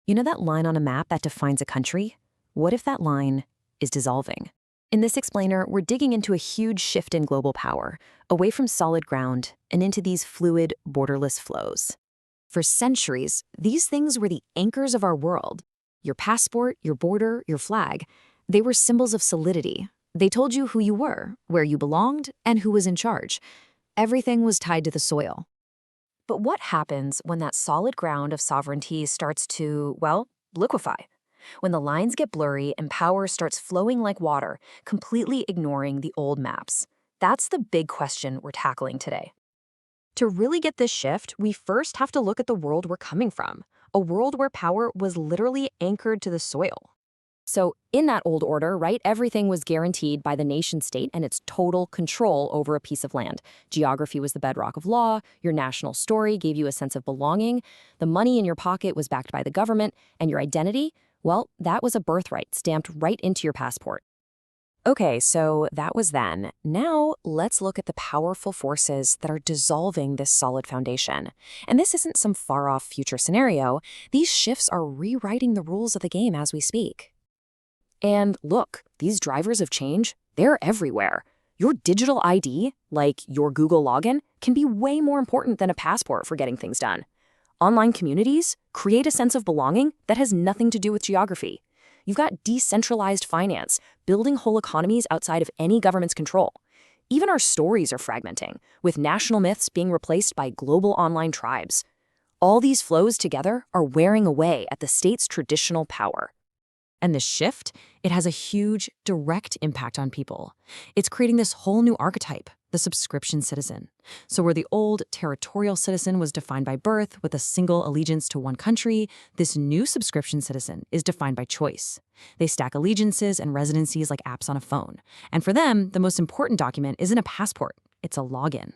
You know that line on a map that defines a country? What if that line is dissolving? In this explainer, we're digging into a huge shift in global power, away from solid ground and into these fluid, borderless flows. For centuries, these things were the anchors of our world. Your passport, your border, your flag, they were symbols of solidity. They told you who you were, where you belonged, and who was in charge. Everything was tied to the soil. But what happens when that solid ground of sovereignty starts to, well, liquefy? When the lines get blurry and power starts flowing like water, completely ignoring the old maps? That's the big question we're tackling today. To really get this shift, we first have to look at the world we're coming from, a world where power was literally anchored to the soil. So in that old order, right, everything was guaranteed by the nation state and its total control over a piece of land. Geography was the bedrock of law, your national story gave you a sense of belonging, the money in your pocket was backed by the government, and your identity, well, that was a birthright stamped right into your passport. Okay, so that was then. Now let's look at the powerful forces that are dissolving this solid foundation. And this isn't some far-off future scenario. These shifts are rewriting the rules of the game as we speak. And look, these drivers of change, they're everywhere. Your digital ID, like your Google login, can be way more important than a passport for getting things done. Online communities create a sense of belonging that has nothing to do with geography. You've got decentralized finance, building whole economies outside of any government's control. Even our stories are fragmenting, with national myths being replaced by global online tribes. All these flows together are wearing away at the state's traditional power. And this shift, it has a huge, direct impact on people. It's creating this whole new archetype, the subscription citizen. So where the old territorial citizen was defined by birth with a single allegiance to one country, this new subscription citizen is defined by choice. They stack allegiances and residencies like apps on a phone. And for them, the most important document isn't a passport, it's a login.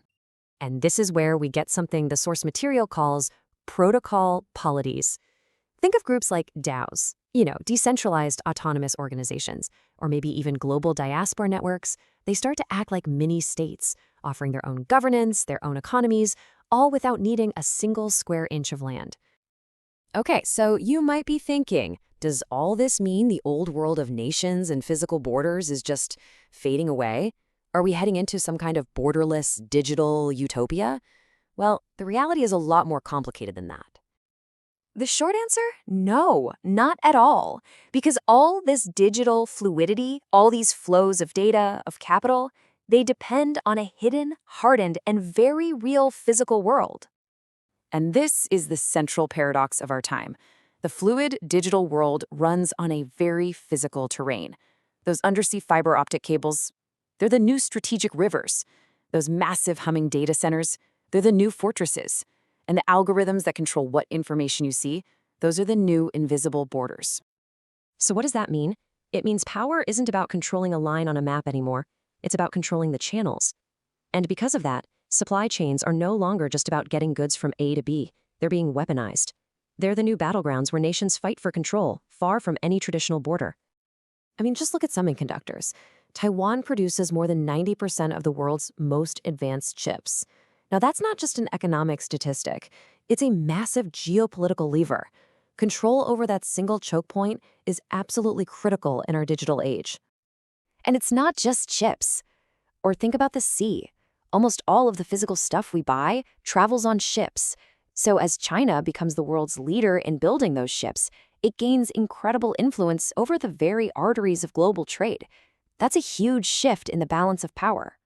And this is where we get something the source material calls protocol polities. Think of groups like DAOs, decentralized autonomous organizations, or maybe even global diaspora networks. They start to act like mini-states, offering their own governance, their own economies, all without needing a single square inch of land. Okay, so you might be thinking, does all this mean the old world of nations and physical borders is just fading away? Are we heading into some kind of borderless digital utopia? Well, the reality is a lot more complicated than that. The short answer? No, not at all. Because all this digital fluidity, all these flows of data, of capital, they depend on a hidden, hardened, and very real physical world. And this is the central paradox of our time. The fluid digital world runs on a very physical terrain. Those undersea fiber optic cables, they're the new strategic rivers. Those massive humming data centers, they're the new fortresses. And the algorithms that control what information you see, those are the new invisible borders. So what does that mean? It means power isn't about controlling a line on a map anymore. It's about controlling the channels. And because of that, supply chains are no longer just about getting goods from A to B. They're being weaponized. They're the new battlegrounds where nations fight for control, far from any traditional border. I mean, just look at semiconductors. Taiwan produces more than 90% of the world's most advanced chips. Now, that's not just an economic statistic. It's a massive geopolitical lever. Control over that single choke point is absolutely critical in our digital age. And it's not just chips. Or think about the sea. Almost all of the physical stuff we buy travels on ships. So as China becomes the world's leader in building those ships, it gains incredible influence over the very arteries of global trade. That's a huge shift in the balance of power.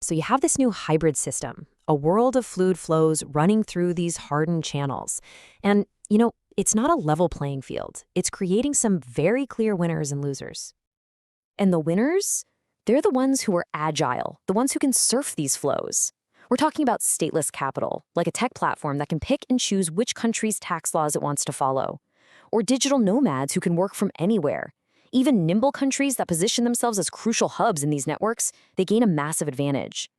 So you have this new hybrid system, a world of fluid flows running through these hardened channels. And, it's not a level playing field. It's creating some very clear winners and losers. And the winners? They're the ones who are agile, the ones who can surf these flows. We're talking about stateless capital, like a tech platform that can pick and choose which country's tax laws it wants to follow. Or digital nomads who can work from anywhere. Even nimble countries that position themselves as crucial hubs in these networks, they gain a massive advantage.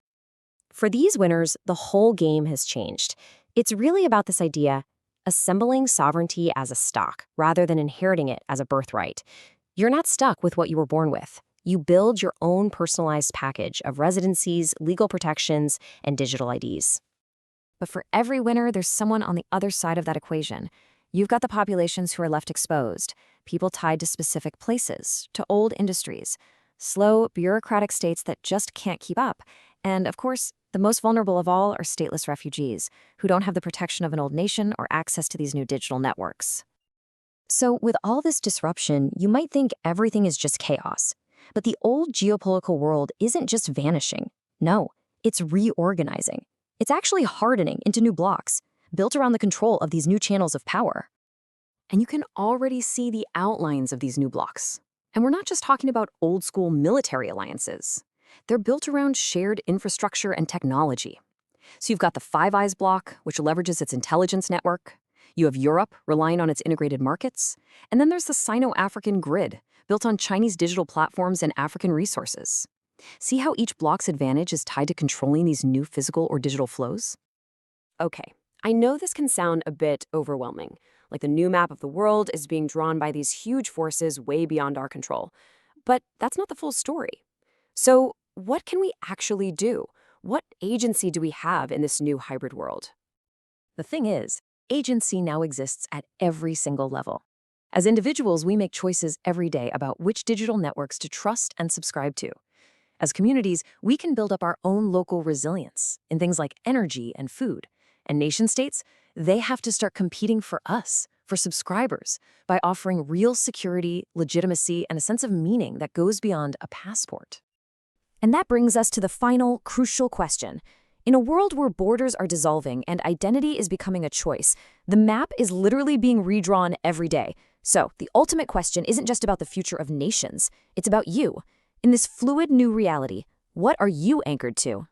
For these winners, the whole game has changed. It's really about this idea, assembling sovereignty as a stock, rather than inheriting it as a birthright. You're not stuck with what you were born with. You build your own personalized package of residencies, legal protections, and digital IDs. But for every winner, there's someone on the other side of that equation. You've got the populations who are left exposed, people tied to specific places, to old industries, slow, bureaucratic states that just can't keep up, and, of course, the most vulnerable of all are stateless refugees, who don't have the protection of an old nation or access to these new digital networks. So, with all this disruption, you might think everything is just chaos. But the old geopolitical world isn't just vanishing. No, it's reorganizing. It's actually hardening into new blocks, built around the control of these new channels of power. And you can already see the outlines of these new blocks. And we're not just talking about old-school military alliances. They're built around shared infrastructure and technology. So you've got the Five Eyes bloc, which leverages its intelligence network. You have Europe, relying on its integrated markets. And then there's the Sino-African grid, built on Chinese digital platforms and African resources. See how each bloc's advantage is tied to controlling these new physical or digital flows? Okay, I know this can sound a bit overwhelming, like the new map of the world is being drawn by these huge forces way beyond our control. But that's not the full story. So what can we actually do? What agency do we have in this new hybrid world? The thing is, agency now exists at every single level. As individuals, we make choices every day about which digital networks to trust and subscribe to. As communities, we can build up our own local resilience in things like energy and food. And nation-states, they have to start competing for us, for subscribers, by offering real security, legitimacy, and a sense of meaning that goes beyond a passport. And that brings us to the final, crucial question. In a world where borders are dissolving and identity is becoming a choice, the map is literally being redrawn every day. So, the ultimate question isn't just about the future of nations, it's about you. In this fluid new reality, what are you anchored to?